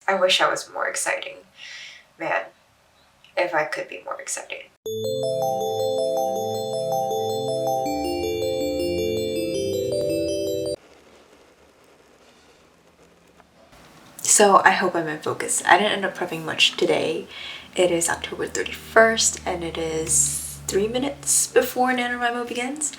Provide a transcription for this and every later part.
I wish I was more exciting. Man, if I could be more exciting. So I hope I'm in focus. I didn't end up prepping much today. It is October 31st and it is 3 minutes before NaNoWriMo begins.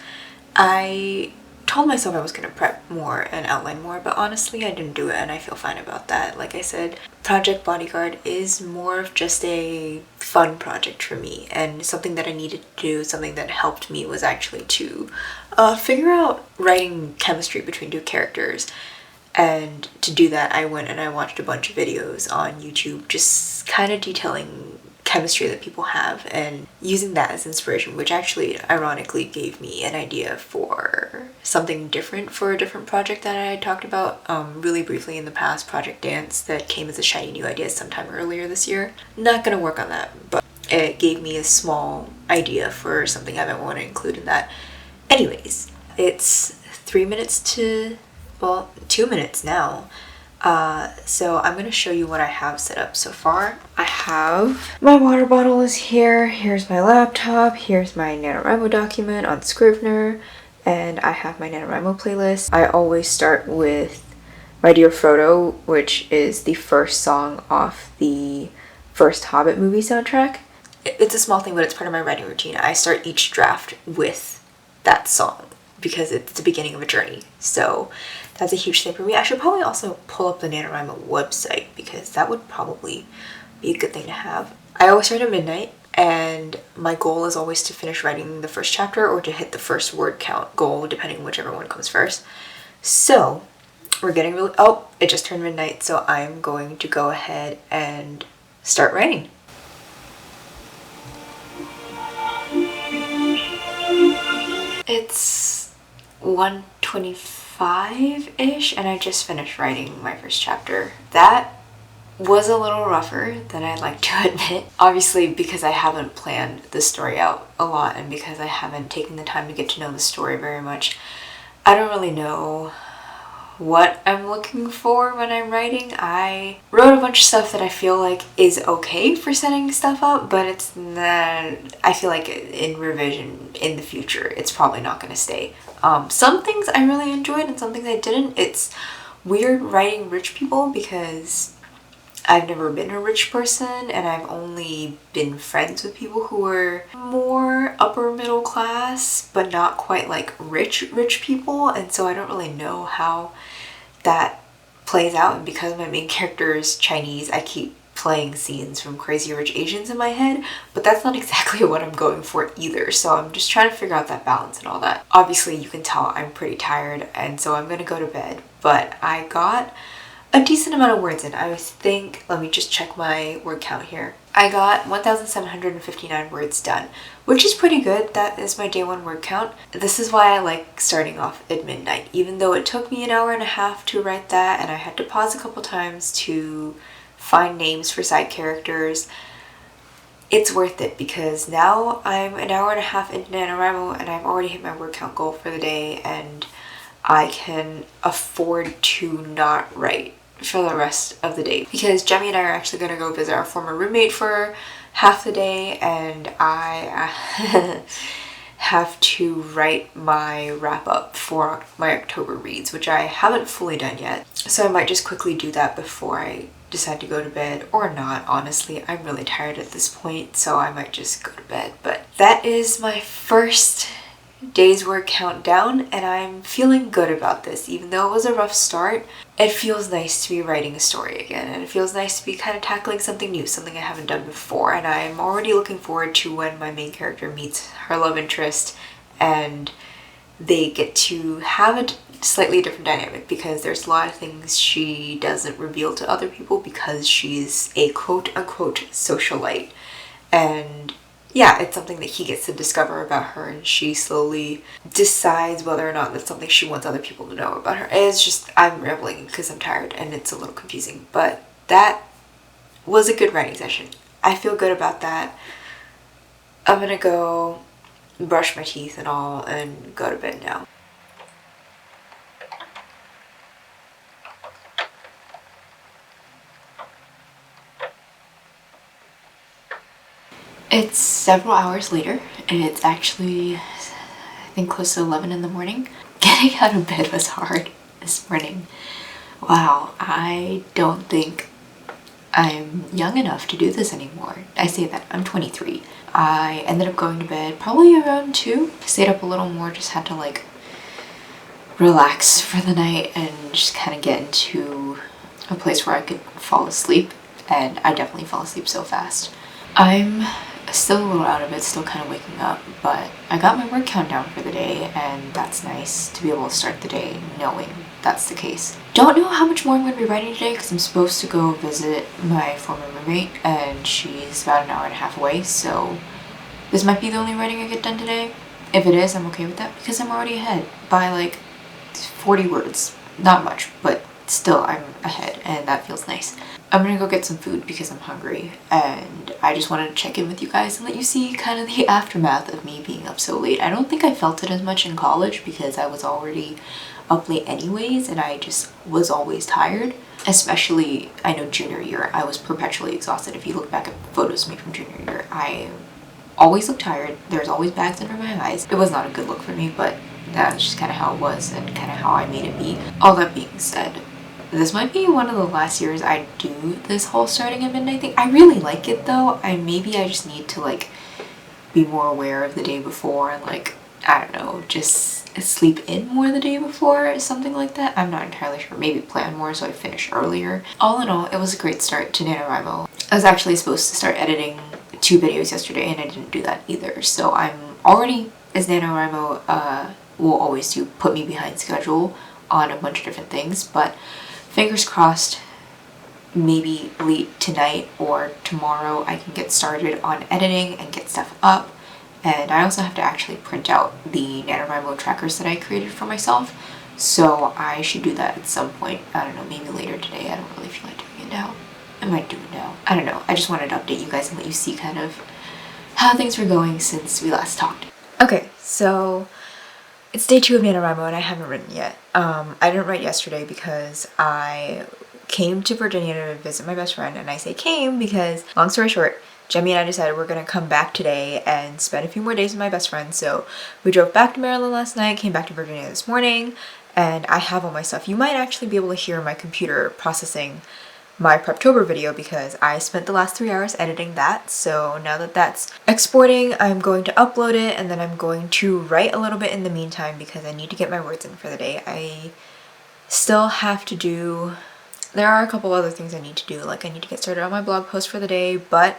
I told myself I was going to prep more and outline more, but honestly I didn't do it and I feel fine about that. Like I said, Project Bodyguard is more of just a fun project for me, and something that I needed to do, something that helped me was actually to figure out writing chemistry between two characters. And to do that, I went and I watched a bunch of videos on YouTube just kind of detailing chemistry that people have and using that as inspiration, which actually ironically gave me an idea for something different for a different project that I had talked about really briefly in the past, Project Dance, that came as a shiny new idea sometime earlier this year. Not gonna work on that, but it gave me a small idea for something I might want to include in that. Anyways, it's 3 minutes to, well, 2 minutes now. So I'm going to show you what I have set up so far. I have my water bottle is here, here's my laptop, here's my NaNoWriMo document on Scrivener, and I have my NaNoWriMo playlist. I always start with My Dear Frodo, which is the first song off the first Hobbit movie soundtrack. It's a small thing, but it's part of my writing routine. I start each draft with that song because it's the beginning of a journey. So that's a huge thing for me. I should probably also pull up the NaNoWriMo website because that would probably be a good thing to have. I always write at midnight, and my goal is always to finish writing the first chapter or to hit the first word count goal, depending on whichever one comes first. So we're getting really, oh, it just turned midnight, so I'm going to go ahead and start writing. It's 1:25-ish and I just finished writing my first chapter. That was a little rougher than I'd like to admit. Obviously because I haven't planned the story out a lot and because I haven't taken the time to get to know the story very much. I don't really know what I'm looking for when I'm writing. I wrote a bunch of stuff that I feel like is okay for setting stuff up, but it's not, I feel like in revision in the future, it's probably not going to stay. Some things I really enjoyed and some things I didn't. It's weird writing rich people because I've never been a rich person and I've only been friends with people who are more upper middle class, but not quite like rich people. And so I don't really know how that plays out. And because my main character is Chinese, I keep playing scenes from Crazy Rich Asians in my head, but that's not exactly what I'm going for either. So I'm just trying to figure out that balance and all that. Obviously you can tell I'm pretty tired and so I'm gonna go to bed, but I got a decent amount of words in. I think, let me just check my word count here. I got 1,759 words done, which is pretty good. That is my day one word count. This is why I like starting off at midnight, even though it took me an hour and a half to write that and I had to pause a couple times to find names for side characters. It's worth it because now I'm an hour and a half into NaNoWriMo and I've already hit my word count goal for the day and I can afford to not write for the rest of the day because Jemmy and I are actually going to go visit our former roommate for half the day and I have to write my wrap up for my October reads, which I haven't fully done yet. So I might just quickly do that before I decide to go to bed, or not. Honestly, I'm really tired at this point, so I might just go to bed. But that is my first day's work countdown and I'm feeling good about this. Even though it was a rough start, it feels nice to be writing a story again and it feels nice to be kind of tackling something new, something I haven't done before, and I'm already looking forward to when my main character meets her love interest and they get to have a slightly different dynamic because there's a lot of things she doesn't reveal to other people because she's a quote-unquote socialite, and yeah, it's something that he gets to discover about her and she slowly decides whether or not that's something she wants other people to know about her. It's just, I'm rambling because I'm tired and it's a little confusing, but that was a good writing session. I feel good about that. I'm gonna go brush my teeth and all and go to bed now. It's several hours later, and it's actually, I think, close to 11 in the morning. Getting out of bed was hard this morning. Wow, I don't think I'm young enough to do this anymore. I say that, I'm 23. I ended up going to bed probably around 2. Stayed up a little more, just had to like relax for the night and just kind of get into a place where I could fall asleep. And I definitely fell asleep so fast. I'm still a little out of it, still kind of waking up, but I got my word count down for the day, and that's nice to be able to start the day knowing that's the case. Don't know how much more I'm going to be writing today because I'm supposed to go visit my former roommate, and she's about an hour and a half away, so this might be the only writing I get done today. If it is, I'm okay with that because I'm already ahead by like 40 words. Not much, but still I'm ahead, and that feels nice. I'm gonna go get some food because I'm hungry, and I just wanted to check in with you guys and let you see kind of the aftermath of me being up so late. I don't think I felt it as much in college because I was already up late anyways, and I just was always tired. Especially, I know junior year, I was perpetually exhausted. If you look back at photos of me from junior year, I always looked tired. There's always bags under my eyes. It was not a good look for me, but that's just kind of how it was and kind of how I made it be. All that being said, this might be one of the last years I do this whole starting at midnight thing. I really like it though. Maybe I just need to like be more aware of the day before and like, I don't know, just sleep in more the day before or something like that. I'm not entirely sure. Maybe plan more so I finish earlier. All in all, it was a great start to NaNoWriMo. I was actually supposed to start editing 2 videos yesterday and I didn't do that either. So I'm already, as NaNoWriMo will always do, put me behind schedule on a bunch of different things, but fingers crossed, maybe late tonight or tomorrow I can get started on editing and get stuff up. And I also have to actually print out the NaNoWriMo trackers that I created for myself, so I should do that at some point. I don't know, maybe later today. I don't really feel like doing it now. I might do it now. I don't know. I just wanted to update you guys and let you see kind of how things were going since we last talked. Okay, so it's day 2 of NaNoWriMo and I haven't written yet. I didn't write yesterday because I came to Virginia to visit my best friend, and I say came because, long story short, Jemmy and I decided we're going to come back today and spend a few more days with my best friend. So we drove back to Maryland last night, came back to Virginia this morning, and I have all my stuff. You might actually be able to hear my computer processing my Preptober video because I spent the last 3 hours editing that. So now that that's exporting, I'm going to upload it, and then I'm going to write a little bit in the meantime because I need to get my words in for the day. I still have to do, there are a couple other things I need to do, like I need to get started on my blog post for the day, but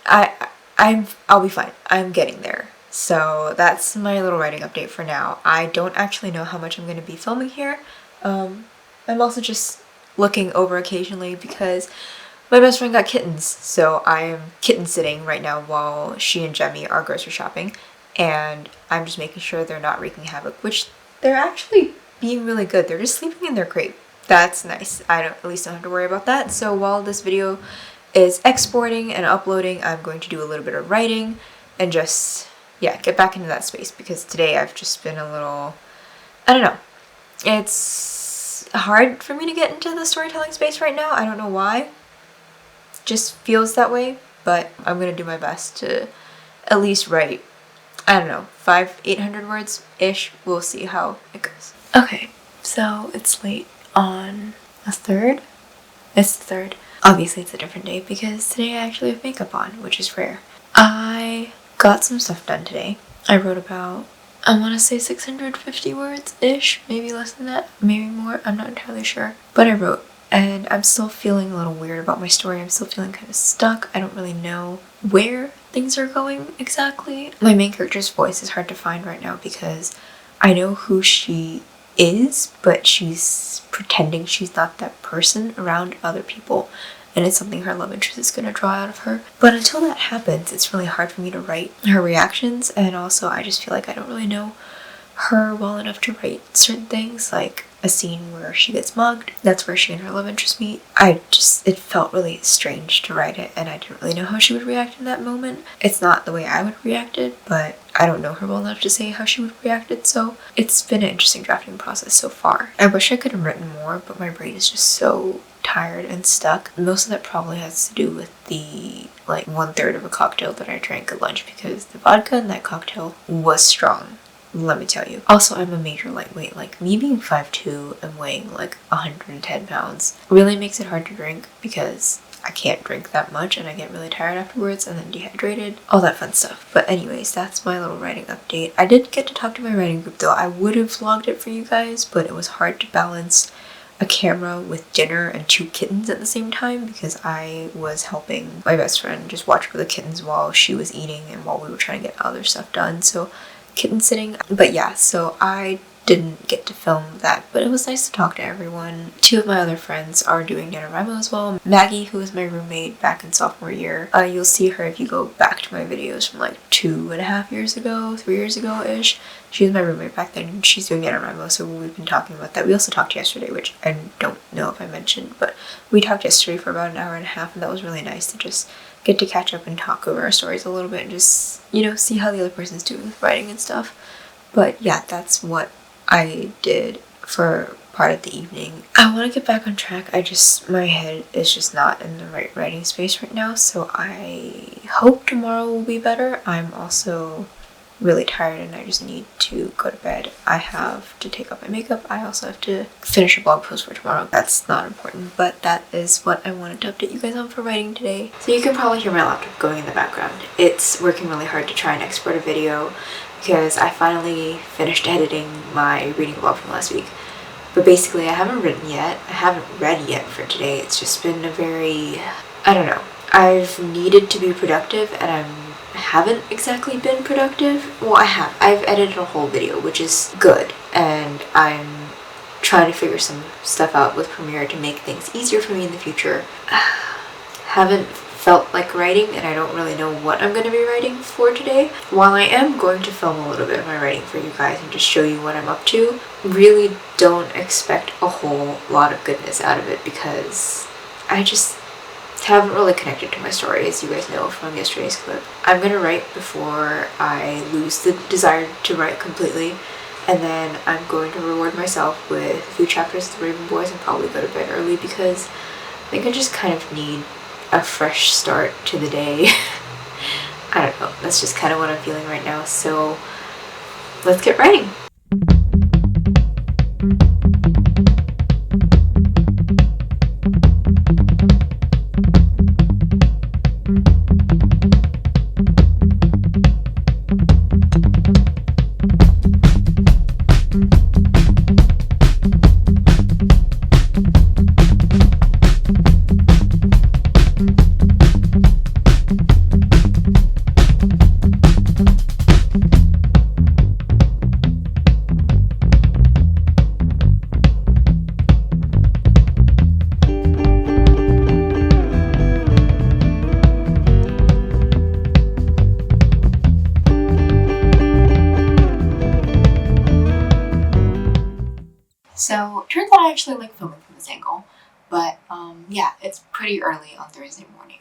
I'll be fine. I'm getting there. So that's my little writing update for now. I don't actually know how much I'm going to be filming here. I'm also just looking over occasionally because my best friend got kittens, so I am kitten sitting right now while she and Jemmy are grocery shopping, and I'm just making sure they're not wreaking havoc, which they're actually being really good. They're just sleeping in their crate. That's nice. I at least don't have to worry about that. So while this video is exporting and uploading, I'm going to do a little bit of writing and just, yeah, get back into that space because today I've just been a little, I don't know. It's hard for me to get into the storytelling space right now. I don't know why. It just feels that way, but I'm going to do my best to at least write, I don't know, 500-800 words-ish. We'll see how it goes. Okay, so it's late on the 3rd. It's the 3rd. Obviously it's a different day because today I actually have makeup on, which is rare. I got some stuff done today. I wrote about, I want to say 650 words-ish, maybe less than that, maybe more, I'm not entirely sure. But I wrote, and I'm still feeling a little weird about my story. I'm still feeling kind of stuck. I don't really know where things are going exactly. My main character's voice is hard to find right now because I know who she is, but she's pretending she's not that person around other people, and it's something her love interest is going to draw out of her. But until that happens, it's really hard for me to write her reactions, and also I just feel like I don't really know her well enough to write certain things, like a scene where she gets mugged. That's where she and her love interest meet. It felt really strange to write it, and I didn't really know how she would react in that moment. It's not the way I would react it, but I don't know her well enough to say how she would react it, so it's been an interesting drafting process so far. I wish I could have written more, but my brain is just so tired and stuck. Most of that probably has to do with the like 1/3 of a cocktail that I drank at lunch, because the vodka in that cocktail was strong, let me tell you. Also, I'm a major lightweight. Like, me being 5'2" and weighing like 110 pounds really makes it hard to drink, because I can't drink that much and I get really tired afterwards and then dehydrated, all that fun stuff. But anyways, that's my little writing update. I did get to talk to my writing group though. I would have vlogged it for you guys, but it was hard to balance a camera with dinner and 2 kittens at the same time, because I was helping my best friend just watch for the kittens while she was eating and while we were trying to get other stuff done. So kitten sitting. But yeah, so I didn't get to film that, but it was nice to talk to everyone. 2 of my other friends are doing NaNoWriMo as well. Maggie, who was my roommate back in sophomore year, you'll see her if you go back to my videos from like 2.5 years ago, 3 years ago-ish. She was my roommate back then, and she's doing NaNoWriMo, so we've been talking about that. We also talked yesterday, which I don't know if I mentioned, but we talked yesterday for about 1.5 hours, and that was really nice to just get to catch up and talk over our stories a little bit and just, you know, see how the other person's doing with writing and stuff. But yeah, that's what I did for part of the evening. I want to get back on track. My head is just not in the right writing space right now, so I hope tomorrow will be better. I'm also really tired and I just need to go to bed. I have to take off my makeup. I also have to finish a blog post for tomorrow. That's not important, but that is what I wanted to update you guys on for writing today. So you can probably hear my laptop going in the background. It's working really hard to try and export a video, because I finally finished editing my reading blog from last week. But basically, I haven't written yet. I haven't read yet for today. It's just been a very, I don't know. I've needed to be productive and I haven't exactly been productive. Well, I have. I've edited a whole video, which is good. And I'm trying to figure some stuff out with Premiere to make things easier for me in the future. Haven't felt like writing, and I don't really know what I'm going to be writing for today. While I am going to film a little bit of my writing for you guys and just show you what I'm up to, really don't expect a whole lot of goodness out of it, because I just haven't really connected to my story, as you guys know from yesterday's clip. I'm going to write before I lose the desire to write completely, and then I'm going to reward myself with a few chapters of the Raven Boys and probably go to bed early, because I think I just kind of need a fresh start to the day. I don't know, that's just kind of what I'm feeling right now, so let's get writing. So, turns out I actually like filming from this angle, but yeah, it's pretty early on Thursday morning.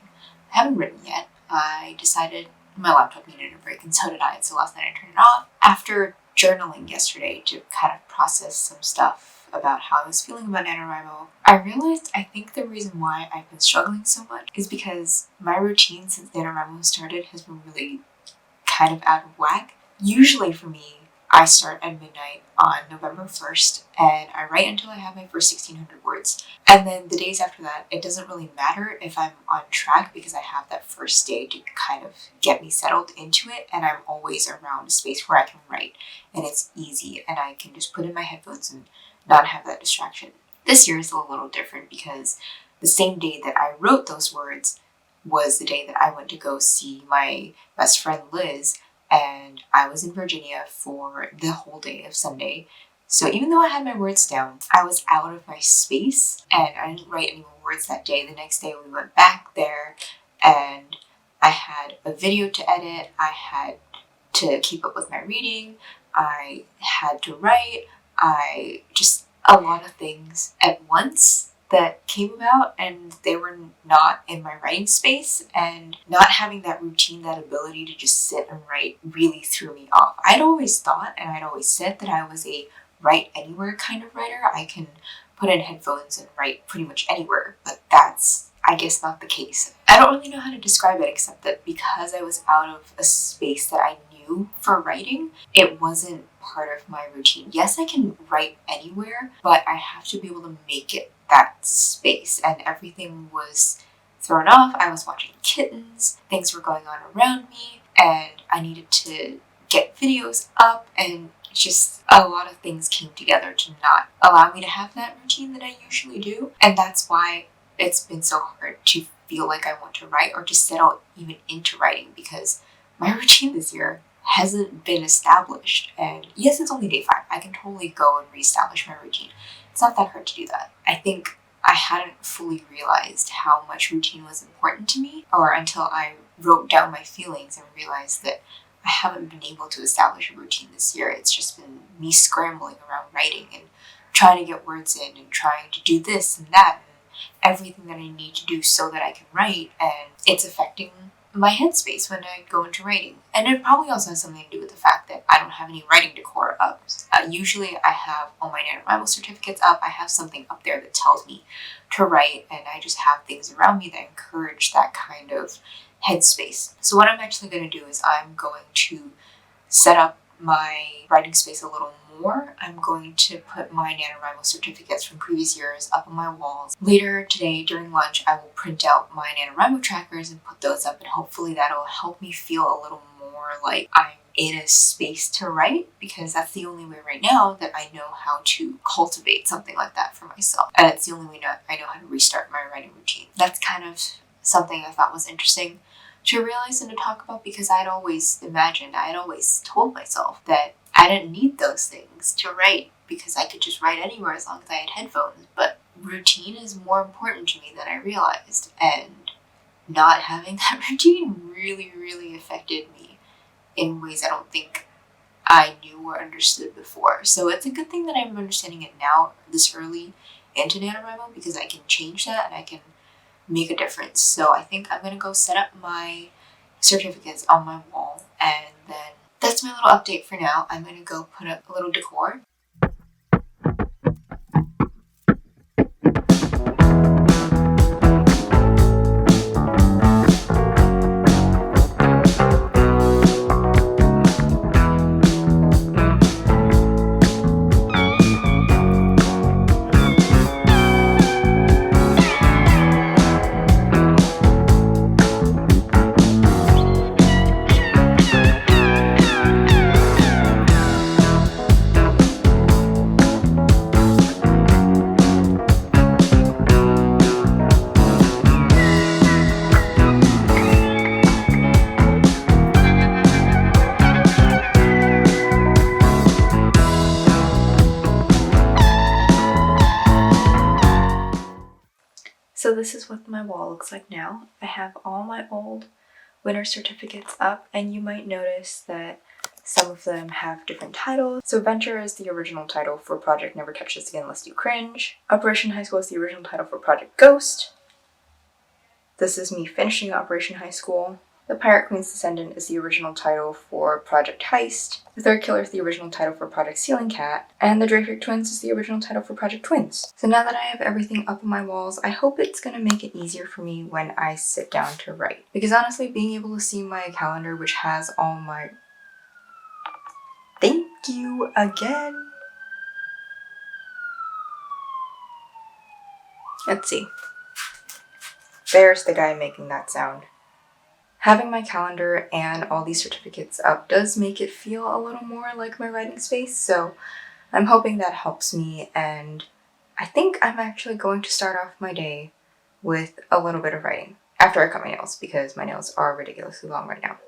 I haven't written yet. I decided my laptop needed a break, and so did I, so last night I turned it off. After journaling yesterday to kind of process some stuff about how I was feeling about NaNoWriMo, I realized I think the reason why I've been struggling so much is because my routine since NaNoWriMo started has been really kind of out of whack. Usually for me, I start at midnight on November 1st and I write until I have my first 1,600 words. And then the days after that, it doesn't really matter if I'm on track, because I have that first day to kind of get me settled into it, and I'm always around a space where I can write and it's easy and I can just put in my headphones and not have that distraction. This year is a little different, because the same day that I wrote those words was the day that I went to go see my best friend Liz, and I was in Virginia for the whole day of Sunday. So even though I had my words down, I was out of my space and I didn't write any more words that day. The next day we went back there and I had a video to edit. I had to keep up with my reading. I had to write. Just a lot of things at once that came about, and they were not in my writing space, and not having that routine, that ability to just sit and write really threw me off. I'd always thought, and I'd always said, that I was a write anywhere kind of writer. I can put in headphones and write pretty much anywhere, but that's, I guess, not the case. I don't really know how to describe it except that because I was out of a space that I knew for writing, it wasn't part of my routine. Yes, I can write anywhere, but I have to be able to make it that space, and everything was thrown off. I was watching kittens, things were going on around me, and I needed to get videos up, and just a lot of things came together to not allow me to have that routine that I usually do. And that's why it's been so hard to feel like I want to write or to settle even into writing, because my routine this year hasn't been established. And yes, it's only day 5. I can totally go and reestablish my routine. It's not that hard to do that. I think I hadn't fully realized how much routine was important to me, or until I wrote down my feelings and realized that I haven't been able to establish a routine this year. It's just been me scrambling around writing and trying to get words in and trying to do this and that and everything that I need to do so that I can write, and it's affecting my headspace when I go into writing. And it probably also has something to do with the fact that I don't have any writing decor up. Usually I have all my NaNoWriMo certificates up. I have something up there that tells me to write, and I just have things around me that encourage that kind of headspace. So what I'm actually going to do is I'm going to set up my writing space a little more. I'm going to put my NaNoWriMo certificates from previous years up on my walls. Later today during lunch, I will print out my NaNoWriMo trackers and put those up, and hopefully that'll help me feel a little more like I'm in a space to write, because that's the only way right now that I know how to cultivate something like that for myself. And it's the only way I know how to restart my writing routine. That's kind of something I thought was interesting to realize and to talk about, because I'd always imagined, I had always told myself that I didn't need those things to write because I could just write anywhere as long as I had headphones. But routine is more important to me than I realized, and not having that routine really, really affected me in ways I don't think I knew or understood before. So it's a good thing that I'm understanding it now, this early into NaNoWriMo, because I can change that and I can make a difference. So I think I'm going to go set up my certificates on my wall, and then that's my little update for now. I'm going to go put up a little decor. So this is what my wall looks like now. I have all my old winter certificates up, and you might notice that some of them have different titles. So Venture is the original title for Project Never Touch This Again Lest You Cringe. Operation High School is the original title for Project Ghost. This is me finishing Operation High School. The Pirate Queen's Descendant is the original title for Project Heist. The Third Killer is the original title for Project Ceiling Cat. And the Dreyfus Twins is the original title for Project Twins. So now that I have everything up on my walls, I hope it's going to make it easier for me when I sit down to write. Because honestly, being able to see my calendar, which has all my... Thank you again! Let's see. There's the guy making that sound. Having my calendar and all these certificates up does make it feel a little more like my writing space, so I'm hoping that helps me, and I think I'm actually going to start off my day with a little bit of writing after I cut my nails, because my nails are ridiculously long right now.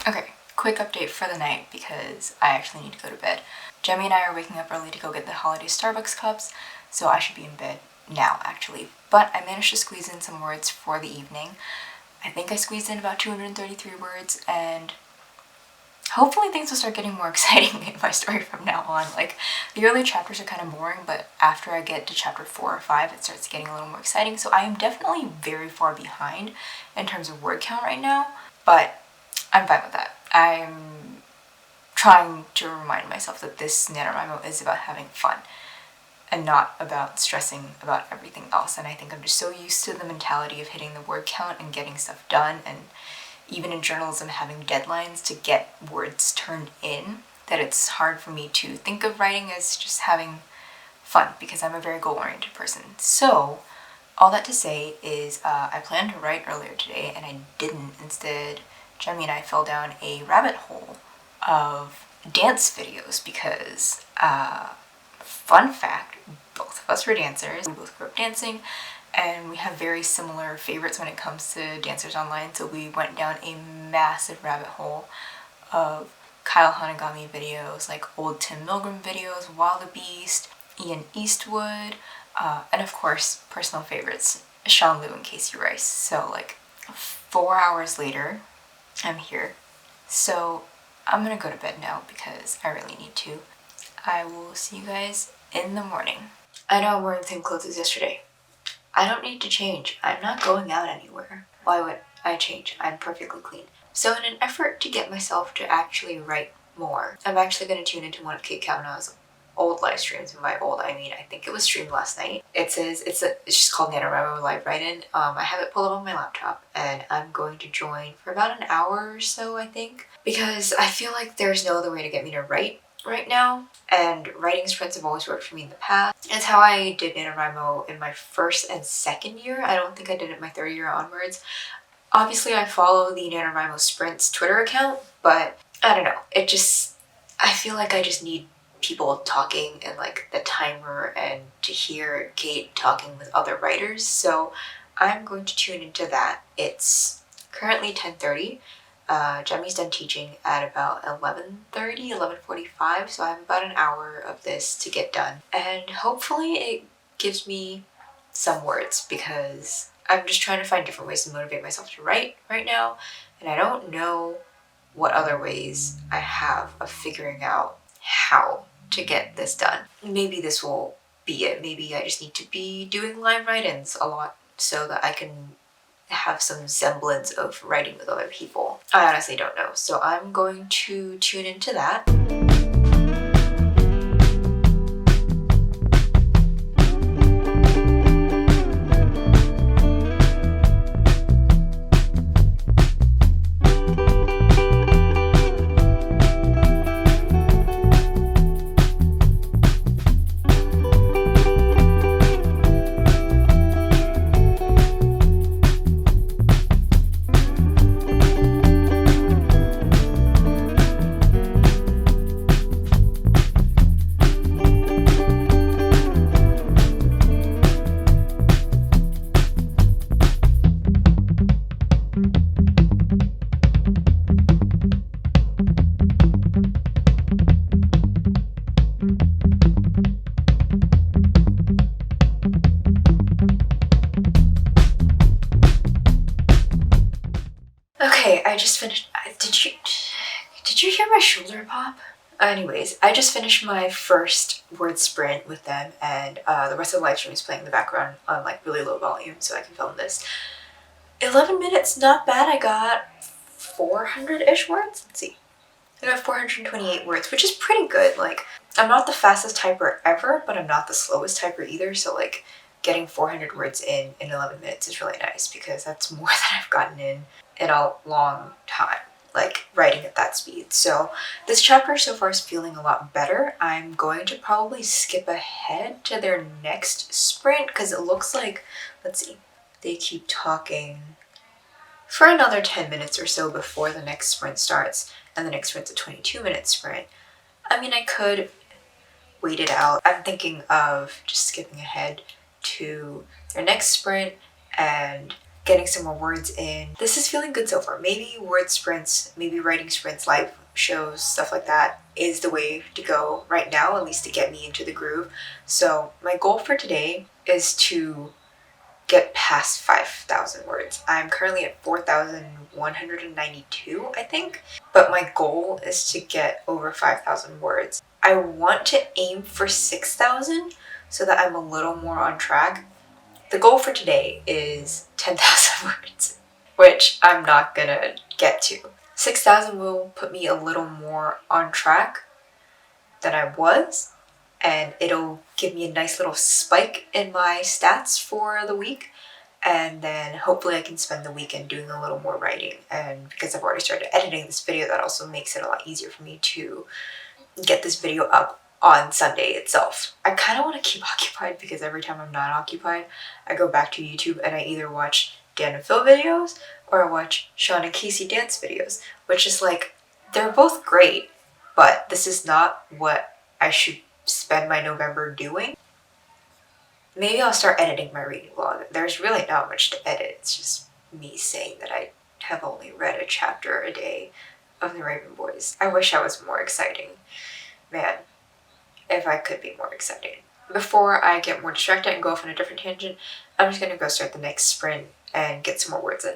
Okay, quick update for the night because I actually need to go to bed. Jemmy and I are waking up early to go get the holiday Starbucks cups, so I should be in bed now actually, but I managed to squeeze in some words for the evening. I think I squeezed in about 233 words, and hopefully things will start getting more exciting in my story from now on. Like, the early chapters are kind of boring, but after I get to chapter 4 or 5, it starts getting a little more exciting. So I am definitely very far behind in terms of word count right now, but I'm fine with that. I'm trying to remind myself that this NaNoWriMo is about having fun and not about stressing about everything else. And I think I'm just so used to the mentality of hitting the word count and getting stuff done, and even in journalism having deadlines to get words turned in, that it's hard for me to think of writing as just having fun, because I'm a very goal-oriented person. So all that to say is I planned to write earlier today and I didn't. Instead, Jemmy and I fell down a rabbit hole of dance videos because, fun fact, both of us were dancers. We both grew up dancing and we have very similar favorites when it comes to dancers online. So we went down a massive rabbit hole of Kyle Hanagami videos, like old Tim Milgram videos, Wild Beast, Ian Eastwood, and of course, personal favorites, Sean Liu and Casey Rice. So like 4 hours later, I'm here. So I'm gonna go to bed now because I really need to. I will see you guys in the morning. I know I'm wearing the same clothes as yesterday. I don't need to change. I'm not going out anywhere. Why would I change? I'm perfectly clean. So in an effort to get myself to actually write more, I'm actually going to tune into one of Kate Kavanaugh's old live streams. And by old, I mean I think it was streamed last night. It says it's just called NaNoWriMo Live Write-In. I have it pulled up on my laptop and I'm going to join for about an hour or so, I think, because I feel like there's no other way to get me to write right now, and writing sprints have always worked for me in the past. It's how I did NaNoWriMo in my first and second year. I don't think I did it my third year onwards. Obviously, I follow the NaNoWriMo Sprints Twitter account, but I don't know. I feel like I just need people talking and like the timer and to hear Kate talking with other writers. So I'm going to tune into that. It's currently 10:30. Jemmy's done teaching at about 11:30, 11:45, so I have about an hour of this to get done. And hopefully it gives me some words, because I'm just trying to find different ways to motivate myself to write right now, and I don't know what other ways I have of figuring out how to get this done. Maybe this will be it. Maybe I just need to be doing live write-ins a lot so that I can have some semblance of writing with other people. I honestly don't know. So I'm going to tune into that. Okay, I just finished. Did you hear my shoulder pop? Anyways, I just finished my first word sprint with them, and the rest of the live stream is playing in the background on like really low volume so I can film this. 11 minutes, not bad. I got 400-ish words. Let's see. I got 428 words, which is pretty good. Like, I'm not the fastest typer ever, but I'm not the slowest typer either, so like getting 400 words in 11 minutes is really nice, because that's more than I've gotten in a long time, like writing at that speed. So this chapter so far is feeling a lot better. I'm going to probably skip ahead to their next sprint, because it looks like, let's see, they keep talking for another 10 minutes or so before the next sprint starts, and the next sprint's a 22-minute sprint. I mean, I could wait it out. I'm thinking of just skipping ahead to their next sprint and getting some more words in. This is feeling good so far. Maybe word sprints, maybe writing sprints, live shows, stuff like that is the way to go right now, at least to get me into the groove. So my goal for today is to get past 5,000 words. I'm currently at 4,192, I think, but my goal is to get over 5,000 words. I want to aim for 6,000 so that I'm a little more on track. The goal for today is 10,000 words, which I'm not gonna get to. 6,000 will put me a little more on track than I was, and it'll give me a nice little spike in my stats for the week. And then hopefully I can spend the weekend doing a little more writing. And because I've already started editing this video, that also makes it a lot easier for me to get this video up on Sunday itself. I kind of want to keep occupied because every time I'm not occupied, I go back to YouTube and I either watch Dan and Phil videos or I watch Sean and Casey dance videos, which is like, they're both great, but this is not what I should spend my November doing. Maybe I'll start editing my reading vlog. There's really not much to edit. It's just me saying that I have only read a chapter a day of the Raven Boys. I wish I was more exciting. Man, if I could be more exciting. Before I get more distracted and go off on a different tangent, I'm just gonna go start the next sprint and get some more words in.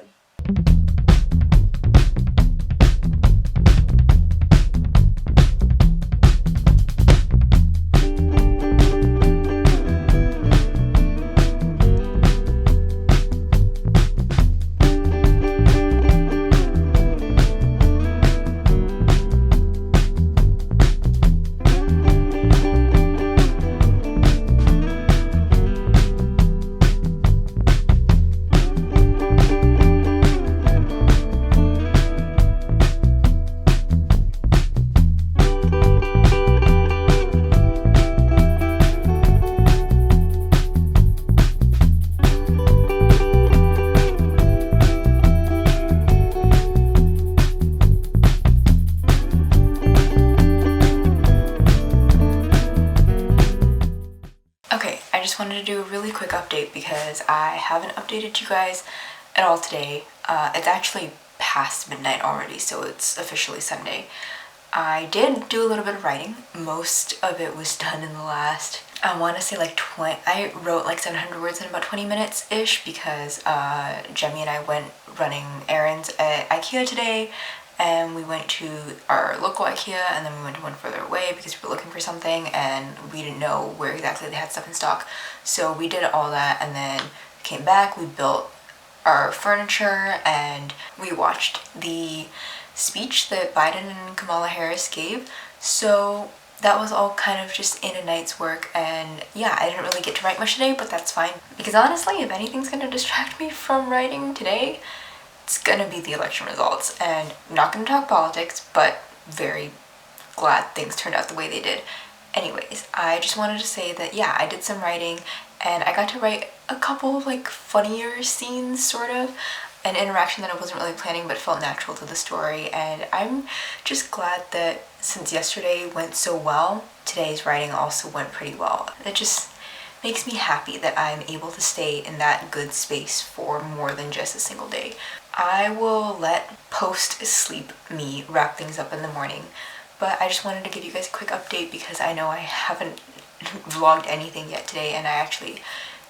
Wanted to do a really quick update because I haven't updated you guys at all today. It's actually past midnight already, so it's officially Sunday. I did do a little bit of writing. Most of it was done in the last, I want to say like I wrote like 700 words in about 20 minutes-ish because Jemmy and I went running errands at IKEA today, and we went to our local IKEA and then we went to one further away because we were looking for something and we didn't know where exactly they had stuff in stock. So we did all that and then came back, we built our furniture, and we watched the speech that Biden and Kamala Harris gave. So that was all kind of just in a night's work, and yeah, I didn't really get to write much today, but that's fine. Because honestly, if anything's gonna distract me from writing today, it's gonna be the election results. And I'm not gonna talk politics, but very glad things turned out the way they did. Anyways, I just wanted to say that yeah, I did some writing and I got to write a couple of like funnier scenes, sort of. An interaction that I wasn't really planning but felt natural to the story, and I'm just glad that since yesterday went so well, today's writing also went pretty well. It just makes me happy that I'm able to stay in that good space for more than just a single day. I will let post-sleep me wrap things up in the morning, but I just wanted to give you guys a quick update because I know I haven't vlogged anything yet today, and I actually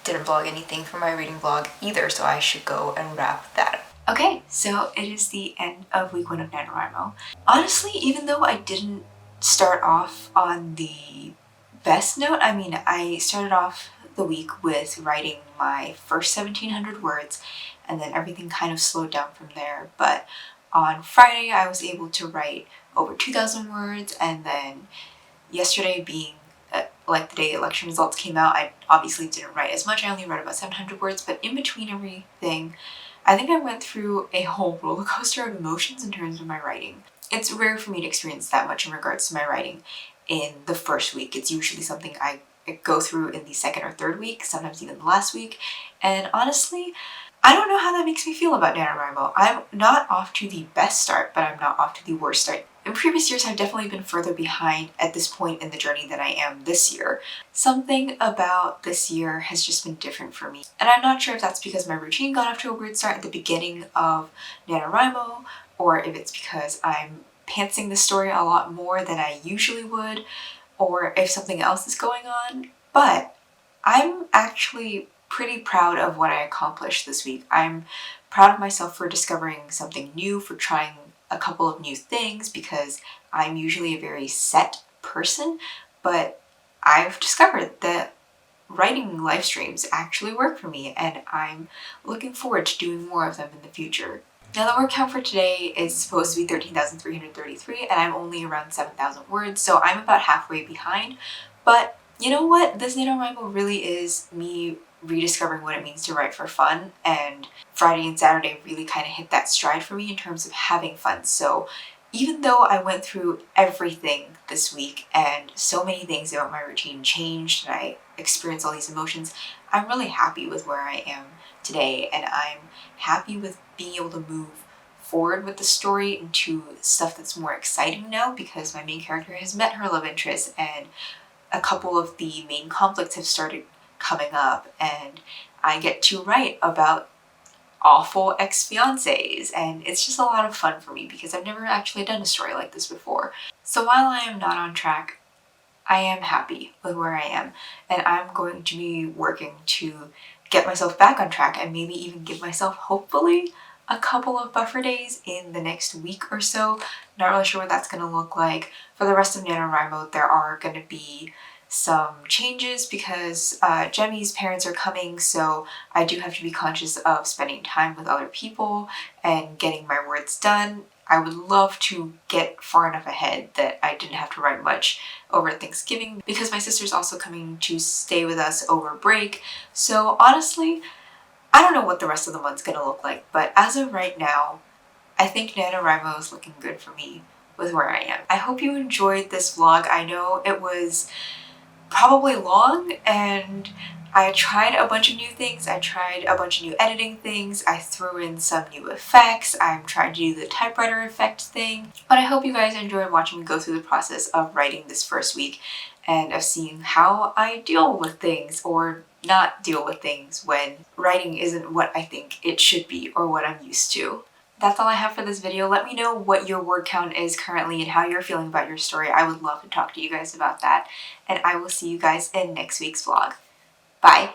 didn't vlog anything for my reading vlog either, so I should go and wrap that up. Okay, so it is the end of week 1 of NaNoWriMo. Honestly, even though I didn't start off on the best note, I mean, I started off the week with writing my first 1,700 words, and then everything kind of slowed down from there. But on Friday, I was able to write over 2,000 words, and then yesterday being like the day election results came out, I obviously didn't write as much. I only wrote about 700 words, but in between everything, I think I went through a whole roller coaster of emotions in terms of my writing. It's rare for me to experience that much in regards to my writing in the first week. It's usually something I go through in the second or third week, sometimes even the last week. And honestly, I don't know how that makes me feel about NaNoWriMo. I'm not off to the best start, but I'm not off to the worst start. In previous years, I've definitely been further behind at this point in the journey than I am this year. Something about this year has just been different for me. And I'm not sure if that's because my routine got off to a weird start at the beginning of NaNoWriMo, or if it's because I'm pantsing the story a lot more than I usually would, or if something else is going on. But I'm actually pretty proud of what I accomplished this week. I'm proud of myself for discovering something new, for trying a couple of new things, because I'm usually a very set person, but I've discovered that writing live streams actually work for me, and I'm looking forward to doing more of them in the future. Now the word count for today is supposed to be 13,333 and I'm only around 7,000 words, so I'm about halfway behind. But you know what? This NaNoWriMo really is me rediscovering what it means to write for fun, and Friday and Saturday really kind of hit that stride for me in terms of having fun. So even though I went through everything this week and so many things about my routine changed and I experienced all these emotions, I'm really happy with where I am today, and I'm happy with being able to move forward with the story into stuff that's more exciting now, because my main character has met her love interest and a couple of the main conflicts have started coming up, and I get to write about awful ex-fiancés, and it's just a lot of fun for me because I've never actually done a story like this before. So while I am not on track, I am happy with where I am, and I'm going to be working to get myself back on track and maybe even give myself, hopefully, a couple of buffer days in the next week or so. Not really sure what that's going to look like. For the rest of NaNoWriMo, there are going to be some changes because Jemmy's parents are coming, so I do have to be conscious of spending time with other people and getting my words done. I would love to get far enough ahead that I didn't have to write much over Thanksgiving because my sister's also coming to stay with us over break. So honestly, I don't know what the rest of the month's gonna look like, but as of right now, I think NaNoWriMo is looking good for me with where I am. I hope you enjoyed this vlog. I know it was probably long and I tried a bunch of new things. I tried a bunch of new editing things. I threw in some new effects. I'm trying to do the typewriter effect thing. But I hope you guys enjoyed watching me go through the process of writing this first week and of seeing how I deal with things or not deal with things when writing isn't what I think it should be or what I'm used to. That's all I have for this video. Let me know what your word count is currently and how you're feeling about your story. I would love to talk to you guys about that. And I will see you guys in next week's vlog. Bye!